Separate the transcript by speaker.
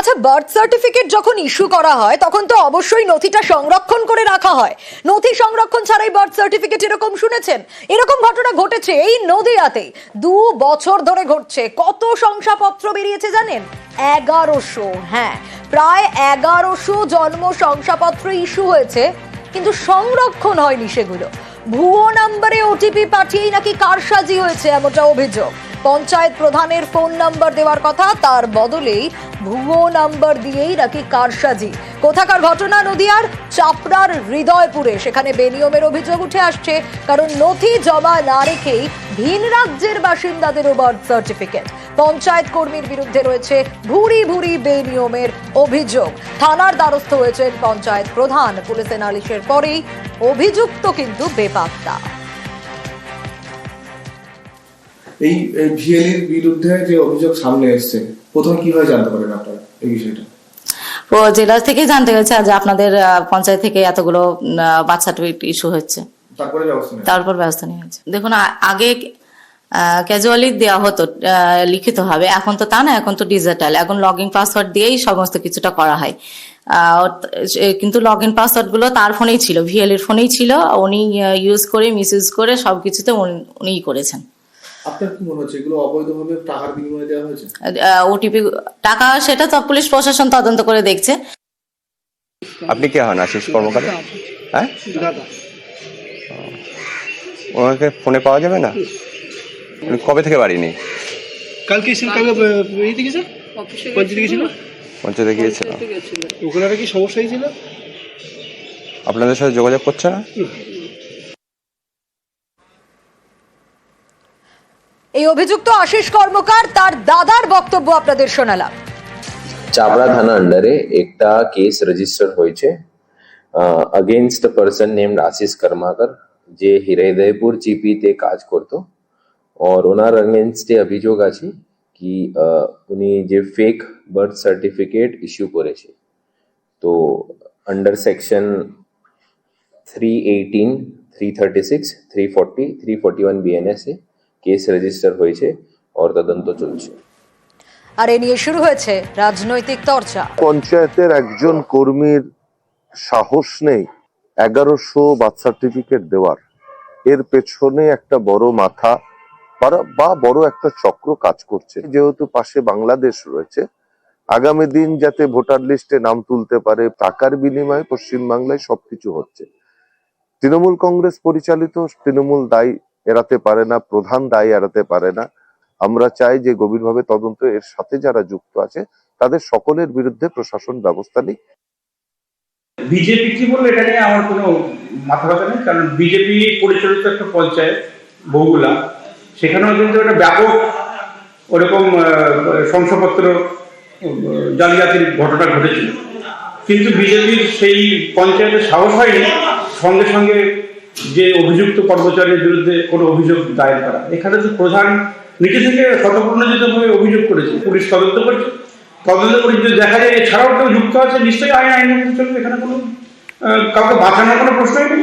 Speaker 1: আচ্ছা, birth certificate যখন issue করা হয় তখন তো অবশ্যই নথিটা সংরক্ষণ করে রাখা হয়। নথি সংরক্ষণ ছাড়াই বার্থ সার্টিফিকেট এরকম শুনেছেন? এরকম ঘটনা ঘটেছে এই নদিয়াতে, 2 বছর ধরে ঘটছে। কত শংসাপত্র বেরিয়েছে জানেন? 1100। হ্যাঁ, প্রায় 1100 জন্ম শংসাপত্র ইস্যু হয়েছে, কিন্তু সংরক্ষণ হয়নি সেগুলো। ভুয়ো নাম্বারে ওটিপি পাঠিয়েই নাকি কারসাজি হয়েছে, এমনটা অভিযোগ। পঞ্চায়েত প্রধানের ফোন নাম্বার দেওয়ার কথা, তার বদলেই ভুয়ো নাম্বার দিয়েই নাকি কারসাজি। কোথাকার ঘটনা? নদিয়ার চাপড়ার হৃদয়পুরে। সেখানে বেনিয়মের অভিযোগ উঠে আসছে, কারণ নথি জমা না রেখেই ভিন রাজ্যের বাসিন্দাদেরও বার্থ সার্টিফিকেট। পঞ্চায়েত কর্মীর বিরুদ্ধে রয়েছে ভুরি ভুরি বেনিয়মের অভিযোগ। থানার দ্বারস্থ হয়েছেন পঞ্চায়েত প্রধান। পুলিশে নালিশের পরেই অভিযুক্ত কিন্তু বেপাত্তা।
Speaker 2: এই ভিএলির বিরুদ্ধে যে অভিযোগ সামনে এসেছে, প্রথম কিভাবে জানতে পারেন আপনারা এই বিষয়টা?
Speaker 3: ও জেলা থেকে জানতে গেছে যে আপনাদের পঞ্চায়েত থেকে এতগুলো বার্থ সার্টিফিকেট ইস্যু হচ্ছে, তারপর ব্যবস্থা নেওয়া হয়েছে। দেখুন, আগে ক্যাজুয়ালি দেওয়া হতো লিখিত ভাবে, এখন তো তা না, এখন তো ডিজিটাল। এখন লগ ইন পাসওয়ার্ড দিয়েই সমস্ত কিছুটা করা হয়। কিন্তু লগ ইন পাসওয়ার্ড গুলো তার ফোনেই ছিল, ভিএলির ফোনেই ছিল। উনি ইউজ করে মিস ইউজ করে সবকিছুতে উনিই করেছেন।
Speaker 2: আপনার কি মনে হচ্ছে এগুলো অবৈধভাবে টাকার বিনিময়ে দেওয়া হয়েছে?
Speaker 3: ওটিপি টাকা, সেটা তো পুলিশ প্রশাসন তদন্ত করে দেখছে।
Speaker 4: আপনি কে হন? আশিস কর্মকার? হ্যাঁ, ওনাকে ফোনে পাওয়া যাবে না? উনি কবে থেকে বাড়ি নেই?
Speaker 5: কালকে
Speaker 4: পঞ্চায়েতে গিয়েছিল।
Speaker 5: ওখানে কি সমস্যা হয়েছিল?
Speaker 4: আপনাদের সাথে যোগাযোগ করছে না?
Speaker 1: এই অভিযুক্ত আশিস কর্মকার, তার দাদার বক্তব্য আপনাদের শোনালাম।
Speaker 6: চাপড়া থানা আন্ডারে একটা কেস রেজিস্টার হয়েছে अगेंस्ट अ पर्सन नेम्ड आशीष कर्माकर, যে হৃদয়পুর জিপিতে কাজ করতো। और ওনার अगेंस्टे অভিযোগ আছে কি উনি যে ফেক বার্থ সার্টিফিকেট ইস্যু করেছে। তো अंडर সেকশন 318, 336, 340, 341 বিএনএস এ কেস রেজিস্টার হয়েছে और তদন্ত চলছে।
Speaker 1: আর এ নিয়ে শুরু হয়েছে রাজনৈতিক চর্চা।
Speaker 7: পঞ্চায়েতের একজন কর্মীর সাহস নেই 1100 বার্থ সার্টিফিকেট দেওয়ার। এর পেছনে একটা বড় মাথা বা বড় একটা চক্র কাজ করছে। যেহেতু পাশে বাংলাদেশ রয়েছে, আগামী দিন যাতে ভোটার লিস্টে নাম তুলতে পারে, টাকার বিনিময়ে পশ্চিমবাংলায় সবকিছু হচ্ছে। তৃণমূল কংগ্রেস পরিচালিত, তৃণমূল দায় এড়াতে পারে না, প্রধান দায় এড়াতে পারে না। আমরা চাই যে গভীরভাবে তদন্ত, এর সাথে যারা যুক্ত আছে তাদের সকলের বিরুদ্ধে প্রশাসন ব্যবস্থা নিক।
Speaker 8: বিজেপি কি বললো এটা নিয়ে আমার কোনো মাথা ব্যথা নেই, কারণ বিজেপি পরিচালিত একটা পঞ্চায়েত বগুলা, সেখানেও কিন্তু একটা ব্যাপক ওরকম শংসাপত্র জালিয়াতির ঘটনা ঘটেছিল, কিন্তু বিজেপির সেই পঞ্চায়েতের সাহস হয়নি সঙ্গে সঙ্গে যে অভিযুক্ত কর্মচারীর বিরুদ্ধে কোনো অভিযোগ দায়ের করা। এখানে তো প্রধান নিজে থেকে স্বতঃপ্রণোদিতভাবে অভিযোগ করেছে, পুলিশ তদন্ত করছে। তদন্ত করে যদি দেখা যায় এছাড়াও কেউ যুক্ত আছে, নিশ্চয়ই আইন চলবে। এখানে কোনো কাউকে বাঁচানোর কোনো প্রশ্নই নেই।